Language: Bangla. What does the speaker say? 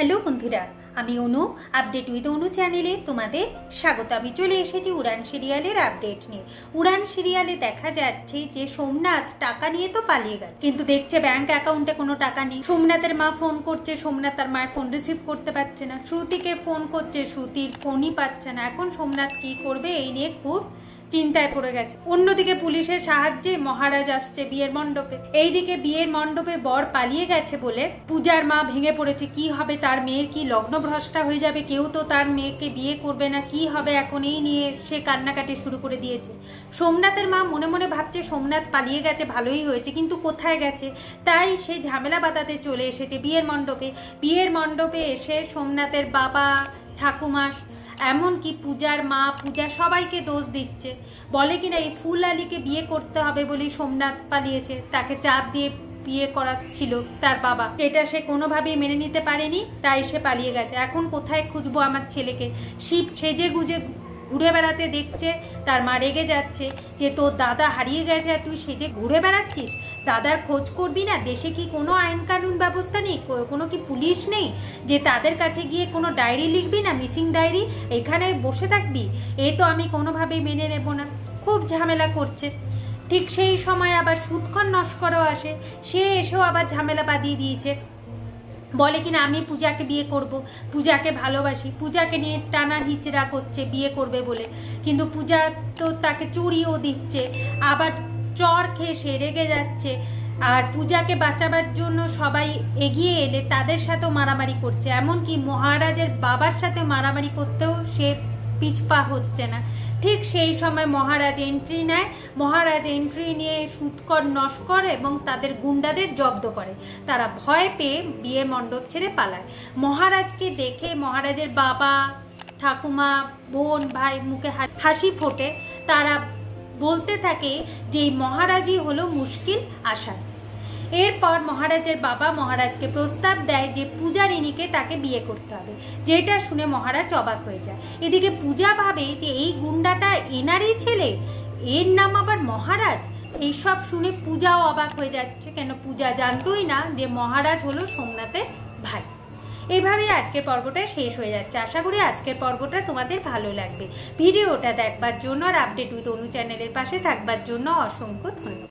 হ্যালো বন্ধুরা, আমি অনু। আপডেট উইথ অনু চ্যানেলে তোমাদের স্বাগত। আমি চলে এসেছি উড়ান সিরিয়ালের আপডেট নিয়ে। উড়ান সিরিয়ালে দেখা যাচ্ছে যে সোমনাথ টাকা নিয়ে তো পালিয়ে গেল, কিন্তু দেখছে ব্যাংক অ্যাকাউন্টে কোনো টাকা নেই। সোমনাথের মা ফোন করছে, সোমনাথ তার মায়ের ফোন রিসিভ করতে পারছে না। শ্রুতিকে ফোন করছে, শ্রুতির ফোনই পাচ্ছে না। এখন সোমনাথ কি করবে এই নিয়ে খুব চিন্তায় পড়ে গেছে। অন্যদিকে পুলিশের সাহায্যে মহারাজ আসছে বিয়ের মণ্ডপে। এইদিকে বিয়ের মণ্ডপে বর পালিয়ে গেছে বলে পূজার মা ভেঙে পড়েছে। কি হবে, তার মেয়ের কি লগ্নভ্রষ্টা হয়ে যাবে, কেউ তো তার মেয়েকে বিয়ে করবে না, কি হবে এখন, এই নিয়ে সে কান্নাকাটি শুরু করে দিয়েছে। সোমনাথের মা মনে মনে ভাবছে সোমনাথ পালিয়ে গেছে, ভালোই হয়েছে, কিন্তু কোথায় গেছে। তাই সে ঝামেলা বাঁধাতে চলে এসেছে বিয়ের মণ্ডপে। বিয়ের মণ্ডপে এসে সোমনাথের বাবা, ঠাকুমা, এমনকি পূজার মা, পূজা সবাইকে দোষ দিচ্ছে। বলে কিনা এই ফুল আলীকে বিয়ে করতে হবে বলেই সোমনাথ পালিয়েছে, তাকে চাপ দিয়ে বিয়ে করাচ্ছিল তার বাবা। এটা সে কোনোভাবেই মেনে নিতে পারেনি, তাই সে পালিয়ে গেছে। এখন কোথায় খুঁজবো আমার ছেলেকে। শিব সেজে গুজে ঘুরে বেড়াতে দেখছে। তার মা রেগে যাচ্ছে যে তোর দাদা হারিয়ে গেছে আর তুই সেজে ঘুরে বেড়াচ্ছিস, দাদার খোঁজ করবি না? দেশে কি কোনো আইন কানুন ব্যবস্থা নেই? কোনো কি পুলিশ নেই যে তাদের কাছে গিয়ে কোনো ডায়েরি লিখবি না, মিসিং ডায়েরি? এখানে বসে থাকবি? এ তো আমি কোনোভাবেই মেনে নেব না। খুব ঝামেলা করছে। ঠিক সেই সময় আবার সুৎখর নস্করও আসে। সে এসেও আবার ঝামেলা বাঁধিয়ে দিয়েছে। বলে কিনা আমি পূজাকে বিয়ে করব, পূজাকে ভালোবাসি। পূজাকে নিয়ে টানা হিচড়া করছে বিয়ে করবে বলে, কিন্তু পূজা তো তাকে চুরিও দিচ্ছে। আবার চর খেয়ে সে রেগে যাচ্ছে। আর পূজাকে বাঁচাবার জন্য সবাই এগিয়ে এলে তাদের সাথেও মারামারি করছে। এমনকি মহারাজের বাবার সাথে মারামারি করতেও সে পিছপা হচ্ছে না। ঠিক সেই সময় মহারাজ এন্ট্রি নেয়। মহারাজ এন্ট্রি নিয়ে সুৎকর নস্কর এবং তাদের গুন্ডাদের জব্দ করে। তারা ভয় পেয়ে বিয়ের মণ্ডপ ছেড়ে পালায়। মহারাজকে দেখে মহারাজের বাবা, ঠাকুমা, বোন, ভাই মুখে হাসি ফোটে। তারা বলতে থাকে যে এই মহারাজই হলো মুশকিল আসান। এরপর মহারাজের বাবা মহারাজকে প্রস্তাব দেয় যে পূজারিনীকে তাকে বিয়ে করতে হবে, যেটা শুনে মহারাজ অবাক হয়ে যায়। এদিকে পূজা ভাবে যে এই গুন্ডাটা এনারই ছেলে, এর নাম আবার মহারাজ। এইসব শুনে পূজাও অবাক হয়ে যাচ্ছে, কেন পূজা জানতোই না যে মহারাজ হলো সোমনাথের ভাই। এইভাবে আজকের পর্বটা শেষ হয়ে যাচ্ছে। আশা করি আজকের পর্বটা তোমাদের ভালো লাগবে। ভিডিওটা দেখবার জন্য আর আপডেট উইথ অনু চ্যানেলের পাশে থাকবার জন্য অসংখ্য ধন্যবাদ।